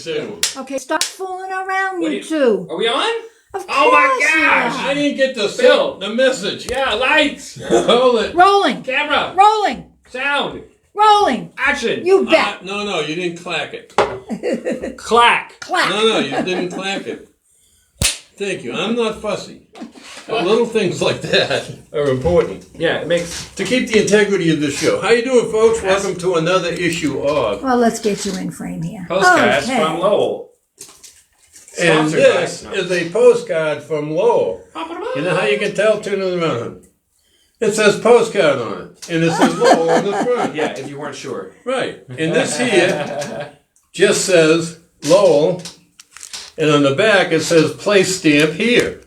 say to him. Okay, stop fooling around, you two. Are we on? Of Oh my course we gosh! are. I didn't get the message. Yeah, lights, Hold it. Rolling. camera, Rolling. sound, Rolling. action. You bet. No, you didn't clack it. Clack. Clap. No, you didn't clack it. Thank you. I'm not fussy. Little things like that are important Yeah, it makes. to keep the integrity of the show. How you doing, folks? Welcome to another issue of. Well, let's get you in frame here. Postcards Okay. from Lowell. And Sponsored this by- is a postcard from Lowell. You know how you can tell? Turn it around. It says postcard on it, and it says Lowell on the front. Yeah, if you weren't sure. Right. And this here just says Lowell, and on the back it says place stamp here.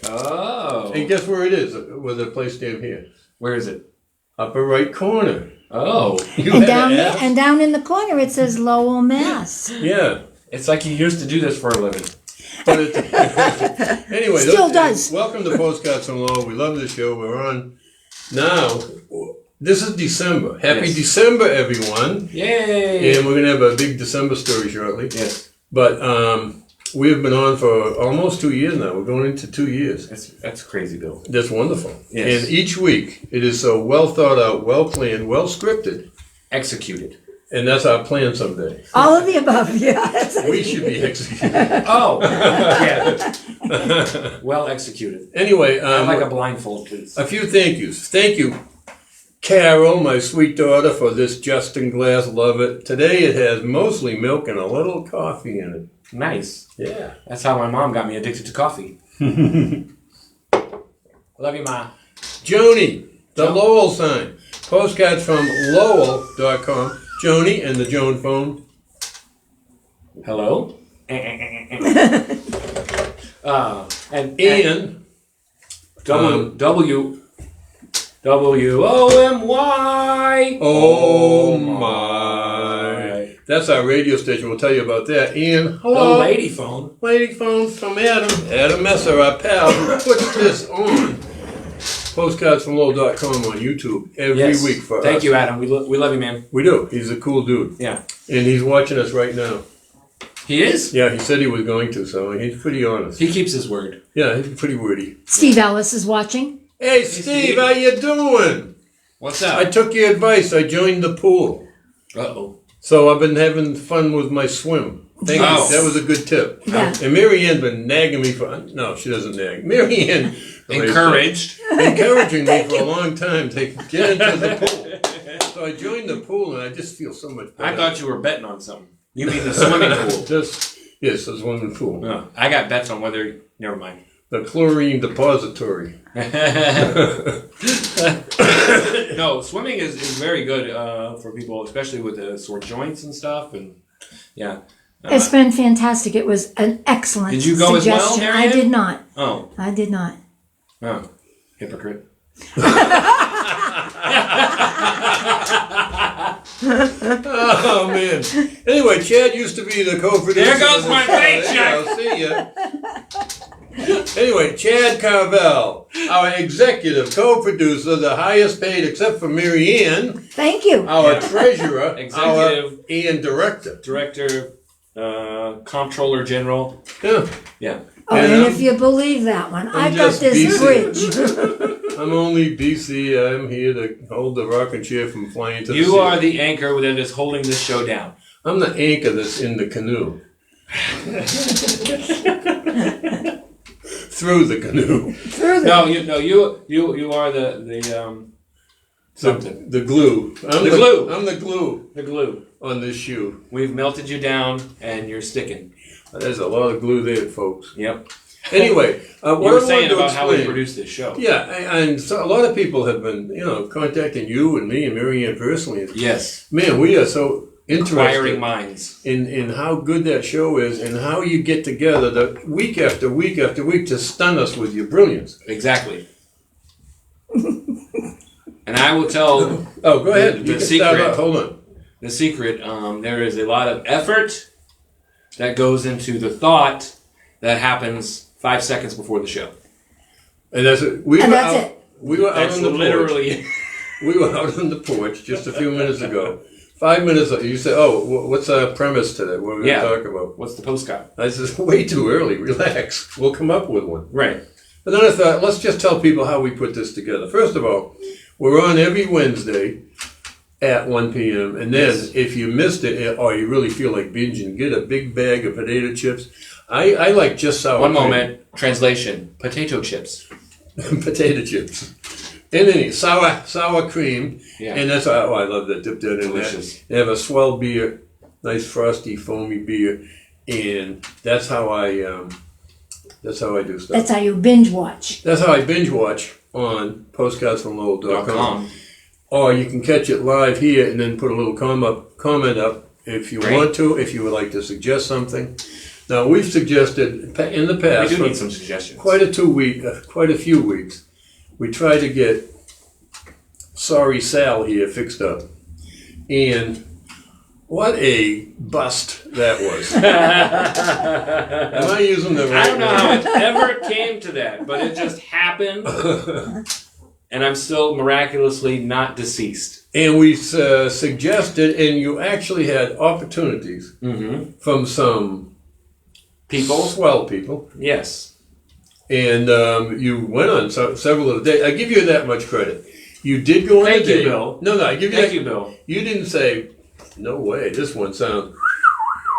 Oh. And guess where it is with a place stamp here? Where is it? Upper right corner. Oh. You And had down to there, ask. and down in the corner it says Lowell, Mass. Yeah. It's like you used to do this for a living. But it, anyway, Still does. Welcome to Postcards from Lowell. We love the show. We're on now. This is December. Happy Yes. December, everyone. Yay! And we're going to have a big December story shortly. Yes. But we have been on for almost 2 years now. We're going into 2 years. That's crazy, Bill. That's wonderful. Yes. And each week, it is so well thought out, well planned, well scripted. Executed. And that's our plan someday. All of the above, yeah. We should be executed. Oh! Yeah. Well executed. Anyway, I'd like a blindfold, please. a few thank yous. Thank you, Carol, my sweet daughter, for this Justin glass. Love it. Today it has mostly milk and a little coffee in it. Nice. Yeah. That's how my mom got me addicted to coffee. Love you, Ma. Joni, the Lowell sign. Postcards from Lowell.com. Joni and the Joan phone. Hello? And Ian. WOMY. Oh my. That's our radio station. We'll tell you about that. Ian, hello. The lady phone. Lady phone from Adam. Adam Messer, our pal, who puts this on. Postcards from Lowell.com on YouTube every week for us. Thank you, Adam. We love you, man. We do. He's a cool dude. Yeah. And he's watching us right now. He is? Yeah, he said he was going to, so he's pretty honest. He keeps his word. Yeah, he's pretty wordy. Steve Ellis is watching. Hey, Steve, how you doing? What's I up? took your advice. I joined the pool. Uh-oh. So I've been having fun with my swim. Thank Oh. you. That was a good tip. Yeah. And Mary Ann's been nagging me for... No, she doesn't nag. Mary Ann... Encouraged. Encouraging me for a long time to get into the pool. So I joined the pool and I just feel so much better. I thought you were betting on something. You mean the swimming pool? Yes, the swimming pool. No, I got bets on whether... Never mind. The chlorine depository. No, swimming is very good for people, especially with the sore joints and stuff. And yeah. It's been fantastic. It was an excellent Did you go as well, suggestion. Marianne? I did not. Oh. I did not. Oh. Hypocrite. Oh, man. Anyway, Chad used to be the co-producer. There goes my paycheck. I'll see ya. Anyway, Chad Carvel, our executive co-producer, the highest paid except for Mary Ann, Thank you. our treasurer, Executive. our and director. Director, Comptroller General. Yeah. Yeah. Oh, and if you believe that one, I've got just this BC. bridge. I'm only BC. I'm here to hold the rocking chair from flying to the sea. You are the anchor that is holding this show down. I'm the anchor that's in the canoe. Through the canoe. No, you are the something. The glue. I'm The glue. I'm the glue The glue. on this shoe. We've melted you down and you're sticking. There's a lot of glue there, folks. Yep. Anyway, You what were I saying wanted to about how we explain- produce this show. Yeah, and so a lot of people have been, contacting you and me and Mary Ann personally. Yes. Man, we are so interested Acquiring minds. in how good that show is and how you get together week after week after week to stun us with your brilliance. Exactly. And I will tell Oh, go ahead. The You can secret. start out. Hold on. the secret. There is a lot of effort that goes into the thought that happens 5 seconds before the show. And that's it. That's it. We were out That's on the porch. literally We were out on the porch just a few minutes ago. 5 minutes, you say, oh, what's our premise today? What are we going to talk about? What's the postcard? I said, way too early. Relax. We'll come up with one. Right. But then I thought, let's just tell people how we put this together. First of all, we're on every Wednesday at 1 p.m. And then if you missed it or you really feel like binging, get a big bag of potato chips. I like just sour One cream. moment. Translation. Potato chips. Potato chips. And then sour cream. Yeah. And that's, oh, I love that. Dip that in Delicious. there. They have a swell beer, nice frosty, foamy beer. And that's how I do stuff. That's how you binge watch. That's how I binge watch on Postcards from LOWell.com. Or you can catch it live here and then put a little comment up if you want to, if you would like to suggest something. Now, we've suggested in the past, We do need some suggestions. quite a few weeks, we tried to get Sorry Sal here fixed up. And what a bust that was. Am I using the right I don't know word? how it ever came to that, but it just happened. And I'm still miraculously not deceased. And we suggested, and you actually had opportunities from some People? swell people. Yes. And you went on several of the days. I give you that much credit. You did go on Thank a date. you, Bill. No, I give you Thank that. you, Bill. You didn't say, no way, this one sounds...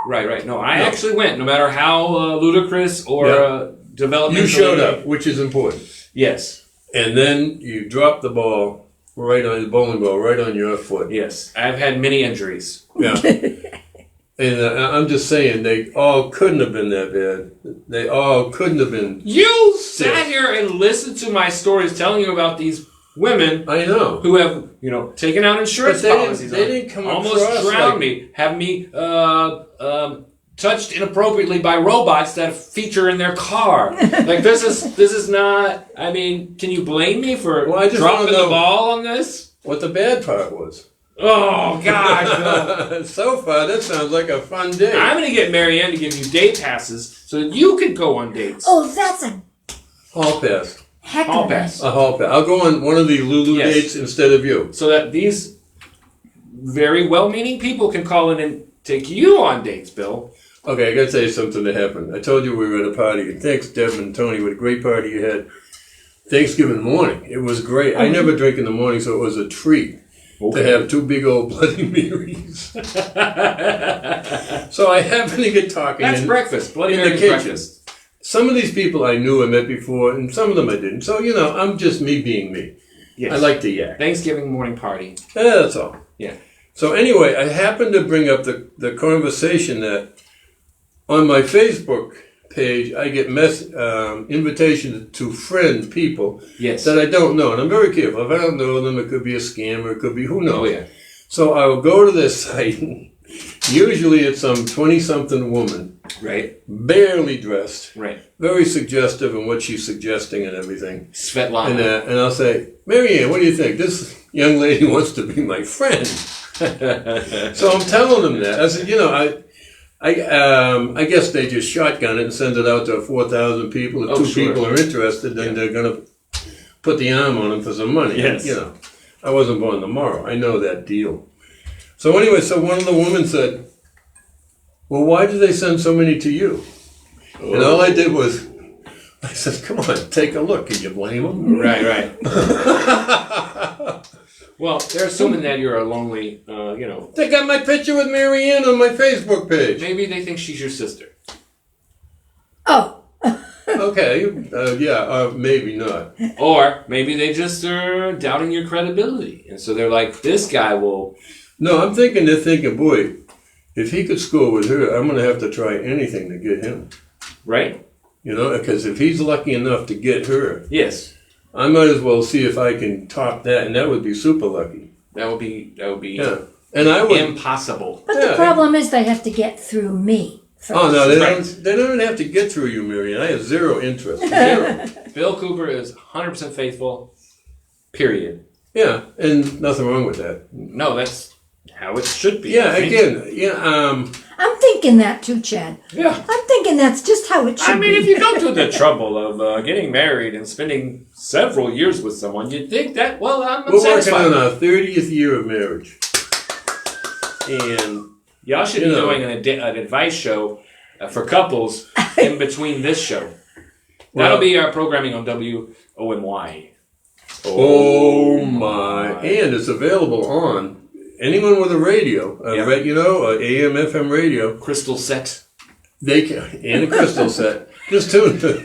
Right. No, I actually went, no matter how ludicrous or developmental. You showed up, which is important. Yes. And then you dropped the ball right on the bowling ball, right on your foot. Yes. I've had many injuries. Yeah. And I'm just saying, they all couldn't have been that bad. They all couldn't have been. You sat here and listened to my stories telling you about these women I know. who have, taken out insurance But they policies. didn't come almost across drowned like- me, have me touched inappropriately by robots that feature in their car. Like this is not. I mean, can you blame me for Well, I just dropping wanna know the ball on this? what the bad part was. Oh God! Bill. So far, that sounds like a fun day. I'm gonna get Marianne to give you day passes so that you can go on dates. Oh, that's a Hall pass. heck Hall of a pass. A hall pass. I'll go on one of the Lulu Yes. dates instead of you. So that these very well-meaning people can call in and take you on dates, Bill. Okay, I gotta tell you something that happened. I told you we were at a party, and thanks, Deb and Tony, what a great party you had. Thanksgiving morning. It was great. I never drink in the morning, so it was a treat to have two big old Bloody Marys. So I happened to get talking. That's breakfast. Bloody in the Mary's kitchen. breakfast. Some of these people I knew I met before, and some of them I didn't. So, I'm just me being me. Yes. I like to yak. Thanksgiving morning party. That's all. Yeah. So anyway, I happened to bring up the conversation that on my Facebook page, I get invitations to friend people Yes. that I don't know. And I'm very careful. If I don't know them, it could be a scam or it could be who knows. Oh yeah. So I will go to this site. Usually it's some 20-something woman, Right. barely dressed, Right. very suggestive in what she's suggesting and everything. Svetlana. And I'll say, Marianne, what do you think? This young lady wants to be my friend. So I'm telling them that. I said, I guess they just shotgun it and send it out to 4,000 people. If Oh, two sure. people are interested, then they're going to put the arm on them for some money. Yes. I wasn't born tomorrow. I know that deal. So anyway, one of the women said, well, why did they send so many to you? And all I did was, I said, come on, take a look. Can you blame them? Right. Well, they're assuming that you're a lonely, They got my picture with Marianne on my Facebook page. maybe they think she's your sister. Oh, Okay, maybe not. Or maybe they just are doubting your credibility. And so they're like, this guy will... No, they're thinking, boy, if he could score with her, I'm going to have to try anything to get him. Right? Because if he's lucky enough to get her, Yes. I might as well see if I can top that, and that would be super lucky. That would be Yeah. And I would... impossible. but Yeah. the problem is they have to get through me first. Oh, no, they Right. don't even have to get through you, Marianne. I have zero interest. Zero. Bill Cooper is 100% faithful, period. Yeah, and nothing wrong with that. No, that's how it should be. Yeah, I think. again, I'm thinking that too, Chad. Yeah. I'm thinking that's just how it should I mean, be. if you go to the trouble of getting married and spending several years with someone, you'd think that, well, I'm we're working satisfied. on our 30th year of marriage. And Y'all should be doing an advice show for couples in between this show. That'll be our programming on WOMY. oh my! And it's available on anyone with a radio, AM, FM radio. Crystal set. They can, and a crystal set. Just tune to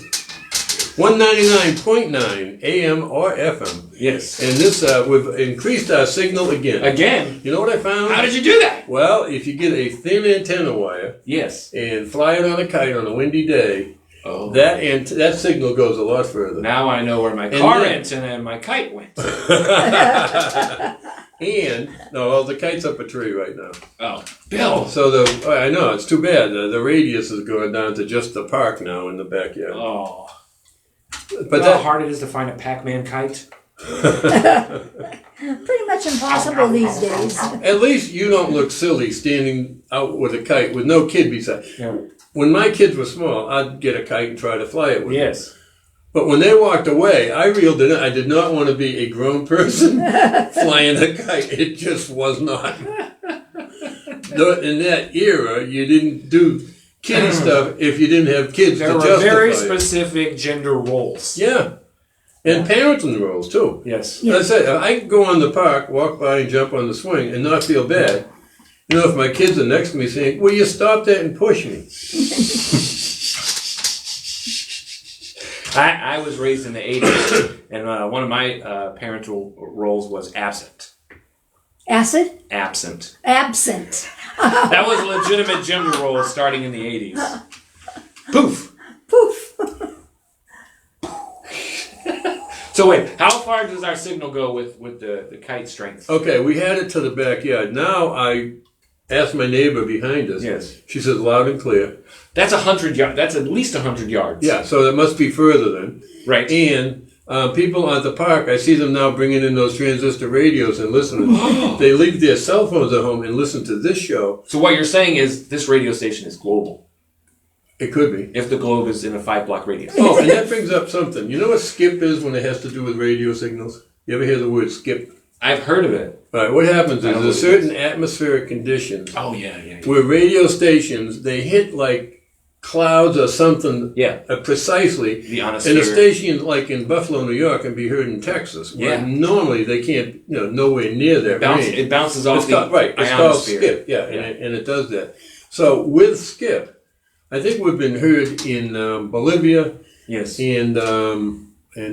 199.9 AM or FM. Yes. And this, we've increased our signal again. Again? You know what I found? How did you do that? Well, if you get a thin antenna wire Yes. and fly it on a kite on a windy day, that signal goes a lot further. Now I know where my car antenna and my kite went. And the kite's up a tree right now. Oh, Bill. So I know it's too bad. The radius is going down to just the park now in the backyard. Oh. But how hard it is to find a Pac-Man kite. Pretty much impossible these days. At least you don't look silly standing out with a kite with no kid beside. Yeah. When my kids were small, I'd get a kite and try to fly it with them. Yes. But when they walked away, I reeled it in. I did not want to be a grown person flying a kite. It just was not. In that era, you didn't do kiddie stuff if you didn't have kids to justify There were very it. specific gender roles. Yeah. And parenting roles, too. Yes. I said, I can go on the park, walk by and jump on the swing and not feel bad. You know, if my kids are next to me saying, will you stop that and push me? I was raised in the 80s, and one of my parental roles was absent. Acid? Absent. Absent. That was a legitimate gender role starting in the 80s. Poof. Poof. So wait, how far does our signal go with the kite strength? Okay, we had it to the backyard. Now I asked my neighbor behind us. Yes. She says loud and clear. That's 100 yards. That's at least 100 yards. Yeah, so that must be further then. Right. And people at the park, I see them now bringing in those transistor radios and listening. They leave their cell phones at home and listen to this show. So what you're saying is this radio station is global. It could be. If the globe is in a 5-block radius. Oh, and that brings up something. You know what skip is when it has to do with radio signals? You ever hear the word skip? I've heard of it. All right, what happens is there's certain atmospheric conditions Oh, yeah. where radio stations, they hit like clouds or something precisely. The And ionosphere. a station like in Buffalo, New York can be heard in Texas, where normally they can't, nowhere near that range. It bounces off It's called ionosphere. skip, and it does that. So with skip, I think we've been heard in Bolivia Yes. and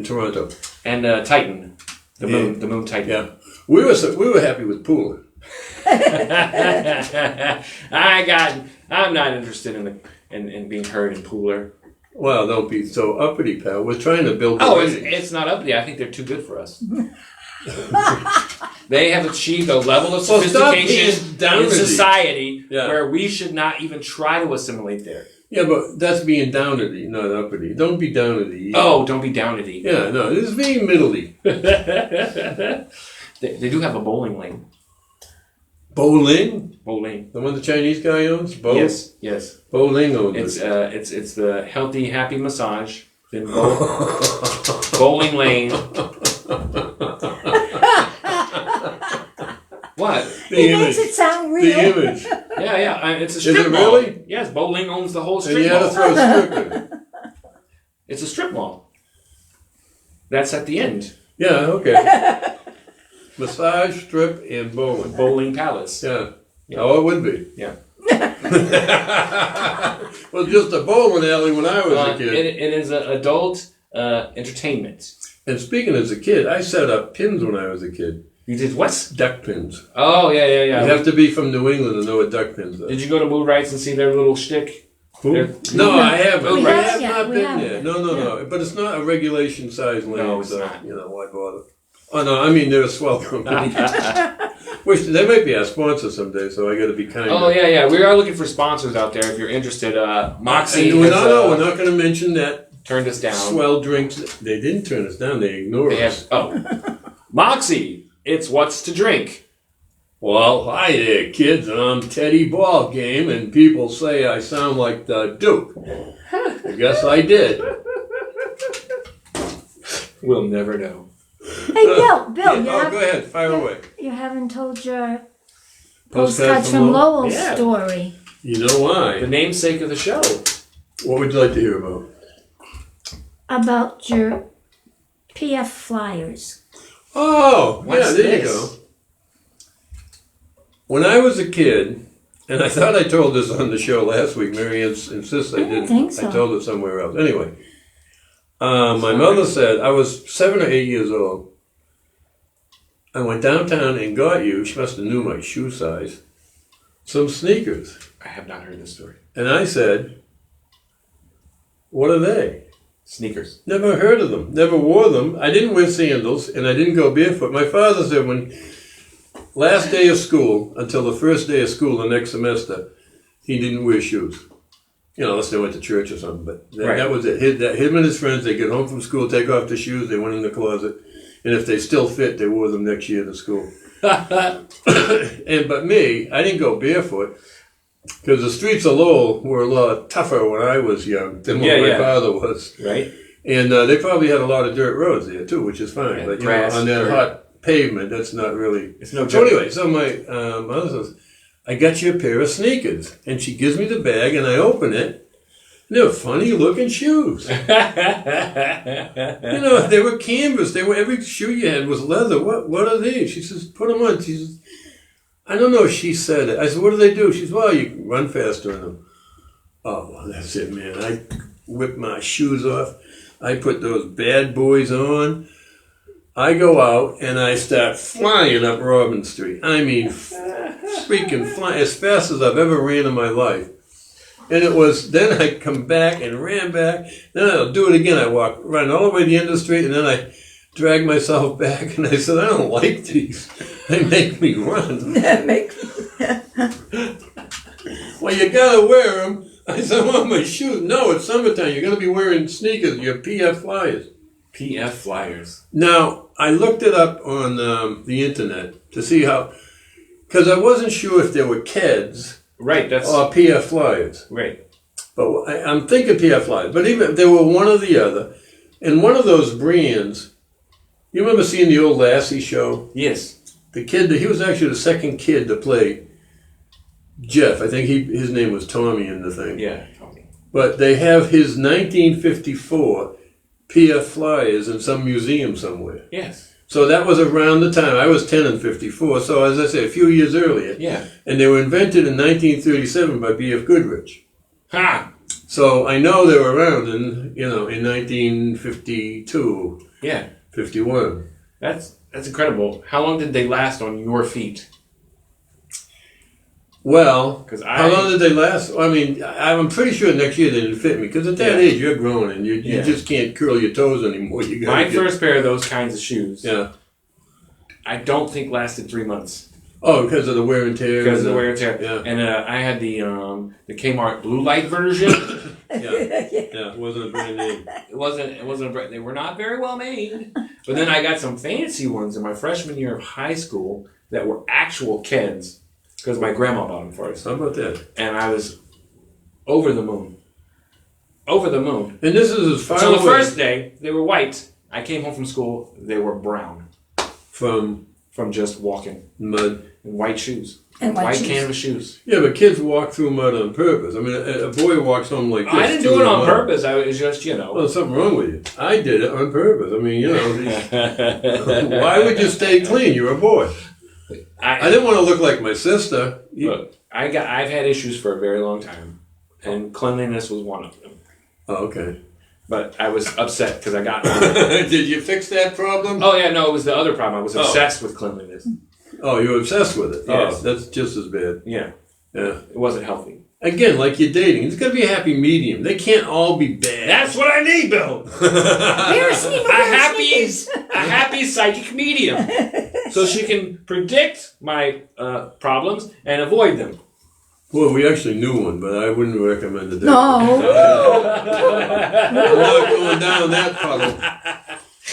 Toronto. And Titan. The moon Titan. Yeah. We were happy with Pooler. I'm not interested in being heard in Pooler. Well, don't be so uppity, pal. We're trying to build. It's not uppity. I think they're too good for us. They have achieved a level of sophistication in society where we should not even try to assimilate there. Yeah, but that's being downity, not uppity. Don't be downity. Oh, don't be downity. Yeah, no, this is being middly. They do have a bowling lane. Bowling? Bowling. The one the Chinese guy owns? Yes. Bowling owns It's the healthy, happy massage. Then bowling lane. What? He makes it sound real. The image. Yeah. It's a strip mall. Is it really? Yes, bowling owns the whole strip And you mall. had to throw a strip in it. It's a strip mall. That's at the end. Yeah, okay. Massage, strip, and bowling. Bowling Palace. Yeah. Oh, it would be. Yeah. Well, just a bowling alley when I was a kid. It is an adult entertainment. And speaking as a kid, I set up pins when I was a kid. You did what? Duck pins. Oh, yeah. You have to be from New England to know what duck pins are. Did you go to Mood Rights and see their little shtick? No, I haven't. We I haven't have yet. not We been haven't. there. No. But it's not a regulation size lane. No, it's so, not. Why bother? Oh, no, I mean, they're a swell company. Which, they might be our sponsor someday, so I got to be kind Oh, yeah. We are looking for sponsors out there if you're interested. Moxie we're has, not going to mention that turned us down. swell drinks. They didn't turn us down. They ignored us. Moxie, it's what's to drink. Well, hi there, kids. I'm Teddy Ballgame, and people say I sound like the Duke. I guess I did. We'll never know. Hey, Bill, Go ahead. Fire away. you haven't told your Postcards from Lowell Yeah. story. You know why? The namesake of the show. What would you like to hear about? About your PF flyers. Oh, What's yeah, there you this? go. When I was a kid, and I thought I told this on the show last week, Mary Ann insists I I don't didn't. think so. I told it somewhere else. Anyway, my mother said, I was 7 or 8 years old. I went downtown and got you, she must have knew my shoe size, some sneakers. I have not heard this story. And I said, what are they? Sneakers. Never heard of them. Never wore them. I didn't wear sandals, and I didn't go barefoot. My father said when last day of school until the first day of school the next semester, he didn't wear shoes. You know, unless they went to church or something. But that was it. Him and his friends, they get home from school, take off their shoes, they went in the closet, and if they still fit, they wore them next year to school. But me, I didn't go barefoot. Because the streets of Lowell were a lot tougher when I was young than what my father was. Right. And they probably had a lot of dirt roads there too, which is fine. Yeah, but you grass, know, on that dirt. hot pavement, that's not really. It's no So joke. anyway, so my mother says, I got you a pair of sneakers. And she gives me the bag and I open it. And they were funny looking shoes. You know, they were canvas. They were, every shoe you had was leather. What are these? She says, put them on. She says, I don't know if she said it. I said, what do they do? She says, well, you can run faster in them. Oh, well, that's it, man. I whip my shoes off. I put those bad boys on. I go out and I start flying up Robin Street. I mean, freaking flying as fast as I've ever ran in my life. And it was, then I come back and ran back. Then I'll do it again. I run all the way to the end of the street and then I drag myself back and I said, I don't like these. They make me run. Well, you gotta wear them. I said, I want my shoes. No, it's summertime. You're gonna be wearing sneakers, your PF Flyers. PF Flyers. Now, I looked it up on the internet to see how, because I wasn't sure if they were Keds Right. That's or PF Flyers. right. But I'm thinking PF Flyers. But even if they were one or the other, and one of those brands, you remember seeing the old Lassie show? Yes. The kid, he was actually the second kid to play Jeff. I think his name was Tommy in the thing. Yeah. But they have his 1954 PF Flyers in some museum somewhere. Yes. So that was around the time. I was 10 in 54, so as I say, a few years earlier. Yeah. And they were invented in 1937 by B.F. Goodrich. Ha. So I know they were around in 1952, Yeah. 51. That's incredible. How long did they last on your feet? Well, 'Cause how long did they last? I mean, I'm pretty sure next year they didn't fit me because at that age you're grown and you just can't curl your toes anymore. You My first pair of those kinds of shoes, yeah. I don't think lasted 3 months Oh, because of the wear and tear. because of the wear and tear. Yeah. And I had the Kmart blue light version. Yeah, it wasn't a brand name. It wasn't a brand. They were not very well made. But then I got some fancy ones in my freshman year of high school that were actual Keds because my grandma bought them for us. How about that? And I was over the moon. Over the moon. And this is as far So the away first day, they were white. I came home from school, they were brown from from just walking. mud. In white shoes. And white shoes. canvas shoes. Yeah, but kids walk through mud on purpose. I mean, a boy walks home like this. I didn't do through it the on mud. purpose. I was just, Well, there's something wrong with you. I did it on purpose. I mean, why would you stay clean? You're a boy. I didn't want to look like my sister. Look, I've had issues for a very long time, and cleanliness was one of them. Oh, okay. But I was upset because I got. Did you fix that problem? Oh yeah, no, it was the other problem. I was obsessed with cleanliness. Oh, you're obsessed with it. Yes. Oh, that's just as bad. Yeah, Yeah. it wasn't healthy. Again, like you're dating, it's got to be a happy medium. They can't all be bad. That's what I need, Bill. Pair of sneakers. A happy psychic medium, so she can predict my problems and avoid them. Well, we actually knew one, but I wouldn't recommend it. No. I'm not going down that puddle.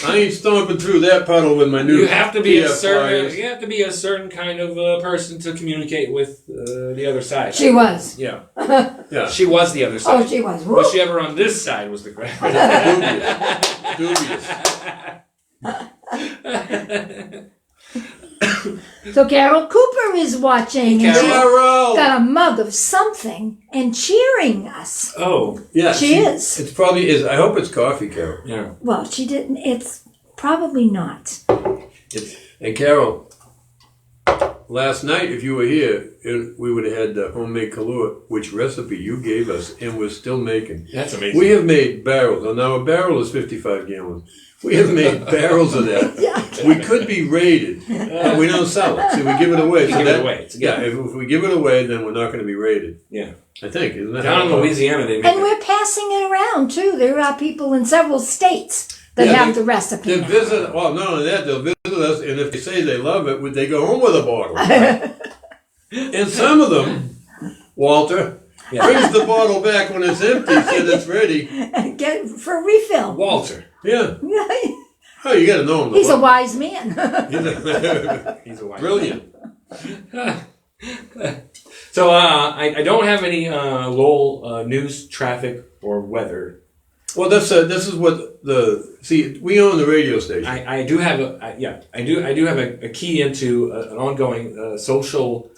I ain't stomping through that puddle with my new. You have to be a PF certain. Flyers. You have to be a certain kind of person to communicate with the other side. She was. Yeah, Yeah. she was the other side. Oh, she was. Was she ever on this side? Was the question. Dubious. So Carol Cooper is watching. And she's Carol! got a mug of something and cheering us. Oh, Yeah, She is. It's probably is. I hope it's coffee, Carol. yeah. Well, she didn't. It's probably not. And Carol, last night, if you were here, we would have had the homemade Kahlua, which recipe you gave us, and we're still making. That's amazing. We have made barrels. And now a barrel is 55 gallons. We have made barrels of that. Yeah. We could be rated, but we don't sell it. So we give it away. We give it away. It's Yeah, if we give it away, then we're not going to be rated. Yeah. I think, isn't that Down in how it works? Louisiana, they make And we're passing it around too. There are people in several states that Yeah, have the recipe. They now. visit. Well, not only that, they'll visit us, and if they say they love it, they go home with a bottle. And some of them, Walter, brings the bottle back when it's empty, said it's ready. Get for a refill. Walter. Yeah. Oh, you got to know him. He's a wise man. He's a white. Brilliant. So I don't have any Lowell news, traffic, or weather. Well, this is what we own the radio station. I do have I do have a key into an ongoing social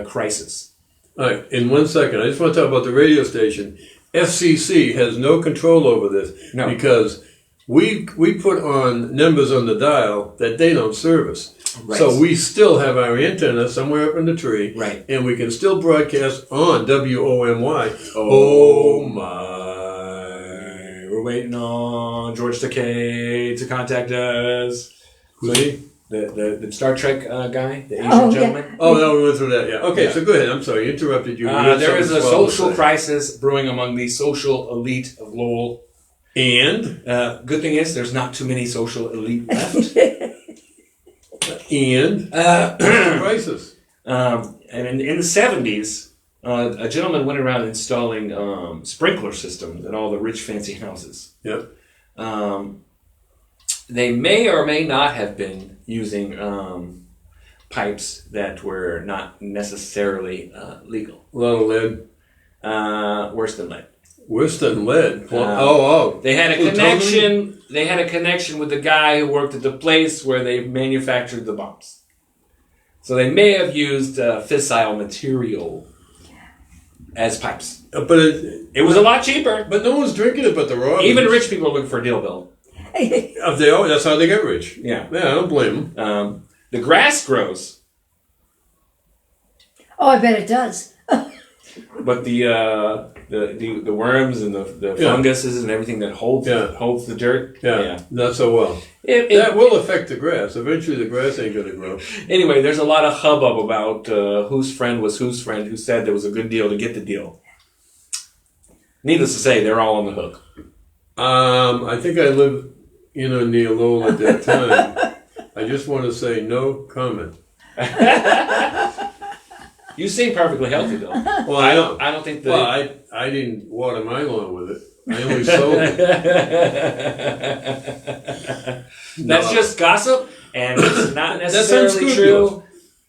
crisis. All right, in 1 second, I just want to talk about the radio station. FCC has no control over this because we put on numbers on the dial that they don't service. Right. So we still have our antenna somewhere up in the tree, Right. and we can still broadcast on WOMY. Oh my! We're waiting on George Takei to contact us. Who's he? The Star Trek guy, the Asian Oh, yeah. gentleman. Oh, no, we went through that. Yeah. Okay, Yeah. so go ahead. I'm sorry, I interrupted you. You had There is a something swell to social say. crisis brewing among the social elite of Lowell. And Good thing is, there's not too many social elite left. crisis. And in the 70s, a gentleman went around installing sprinkler systems in all the rich, fancy houses. Yep. They may or may not have been using pipes that were not necessarily legal. A lot of lead. Worse than lead. Worse than lead. Oh. They had a Plutonium? connection. They had a connection with the guy who worked at the place where they manufactured the bombs. So they may have used fissile material as pipes. But It was a lot cheaper. But no one's drinking it but the raw. Even rich people are looking for a deal bill. That's how they get rich. Yeah. Yeah, I don't blame them. The grass grows, Oh, I bet it does. but the worms and the funguses and everything that holds the dirt. Yeah, not so well. That will affect the grass. Eventually the grass ain't going to grow. Anyway, there's a lot of hubbub about whose friend was whose friend who said there was a good deal to get the deal. Needless to say, they're all on the hook. I think I lived near Lowell at that time. I just want to say no comment. You seem perfectly healthy, though. Well, I don't think that. Well, I didn't water my lawn with it. I only sold it. That's just gossip, and it's not necessarily true.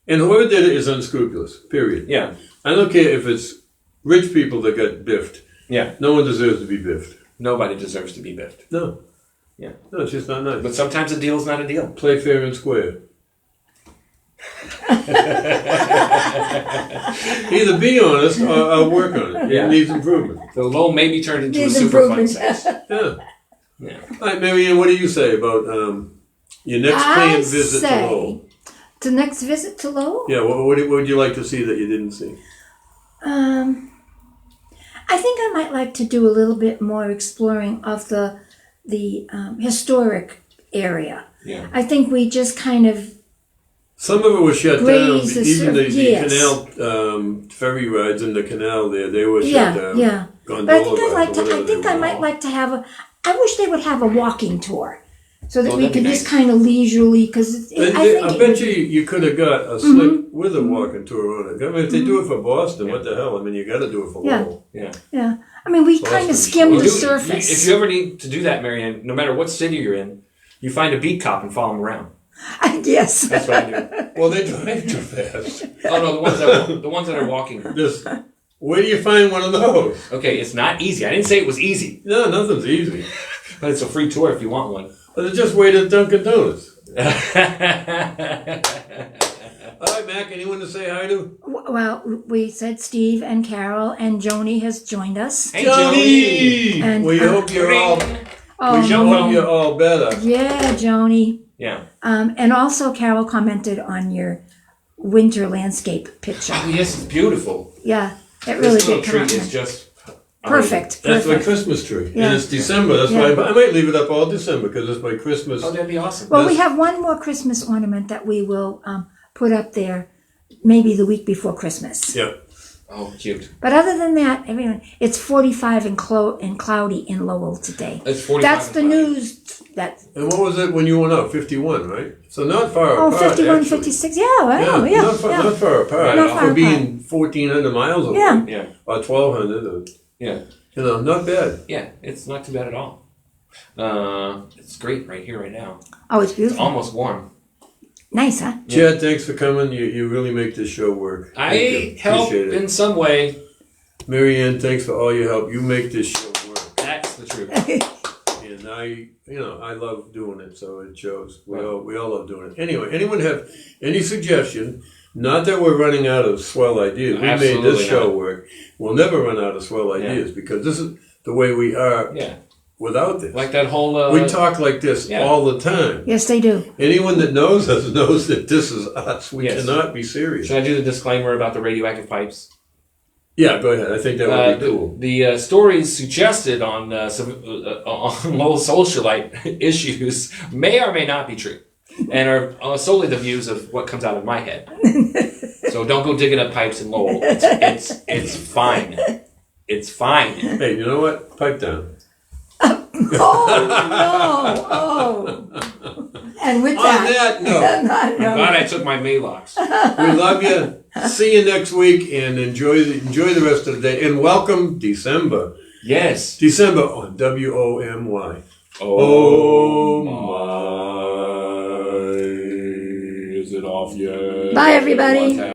And whoever did it is unscrupulous, period. Yeah. I don't care if it's rich people that got biffed. Yeah. No one deserves to be biffed. Nobody deserves to be biffed. No. Yeah. No, it's just not nice. But sometimes a deal's not a deal. Play fair and square. Either be honest or work on it. Yeah. It needs improvement. The Lowell may be turned into Needs a super fun improvement. space. Yeah. Yeah. All right, Marianne, what do you say about your next planned visit to Lowell? The next visit to Lowell? Yeah, what would you like to see that you didn't see? I think I might like to do a little bit more exploring of the historic area. Yeah. I think we just kind of Some of it was shut down. Graze the Even the yes. canal ferry rides in the canal there, they were shut down. yeah. Gondola But I think I'd rides like or to. I whatever think they I were. might like to have a. I wish they would have a walking tour, so that Oh, we that'd be could just nice. kind of leisurely. Because I bet you could have got a slip with a walking tour on it. I mean, if they do it for Boston, what the hell? I mean, you got to do it for Yeah. Lowell. Yeah. Yeah, I mean, we kind of skimmed the surface. If you ever need to do that, Marianne, no matter what city you're in, you find a beat cop and follow him around. Yes. That's what I do. Well, they drive too fast. Oh no, the ones that are walking. Just, where do you find one of those? Okay, it's not easy. I didn't say it was easy, No, nothing's easy. but it's a free tour if you want one. Let's just wait at Dunkin' Donuts. All right, Mac, anyone to say hi to? Well, we said Steve and Carol, and Joni has joined us. Hey, Joni! And, We hope you're all. Oh, We hope you're all better. yeah, Joni. Yeah. And also Carol commented on your winter landscape picture. Oh, yes, it's beautiful. Yeah, it really This little did come tree out is just perfect. That's my Perfect. Christmas tree. Yeah. And it's December. That's Yeah. why I might leave it up all December because it's my Christmas. Oh, that'd be awesome. Well, we have one more Christmas ornament that we will put up there maybe the week before Christmas. Yeah. Oh, cute. But other than that, everyone, it's 45 and cloudy in Lowell today. It's 45. That's the and news. That And what was it when you went out? 51, right? So not far apart. 51, actually. 56. Yeah, wow, yeah. Not far apart. Not far For being 1,400 miles away. Yeah. fine. Yeah. Or 1,200. Or, Yeah. not bad. Yeah. It's not too bad at all. It's great right here, right now. Oh, it's It's beautiful. almost warm. Nice, huh? Chad, thanks for coming. You really make this show work. Thank you. I help Appreciate it. in some way. Marianne, thanks for all your help. You make this show work. That's the truth. And I love doing it, so it shows. We all love doing it. Anyway, anyone have any suggestion? Not that we're running out of swell ideas. We made Absolutely this show not. work. We'll never run out of swell ideas because this is the way we are Yeah. without this. Like that whole. We talk like this yeah. all the time. Yes, they do. Anyone that knows us knows that this is us. We Yes. cannot be serious. Should I do the disclaimer about the radioactive pipes? Yeah, go ahead. I think that would be cool. The stories suggested on low socialite issues may or may not be true, and are solely the views of what comes out of my head. So don't go digging up pipes in Lowell. It's fine. It's fine. Hey, you know what? Pipe down. Oh, no. Oh. And with On that, that note, I'm glad I took my Maylocks. we love you. See you next week and enjoy the rest of the day. And welcome December. Yes. December on WOMY. Oh my. Is it off yet? Bye, everybody.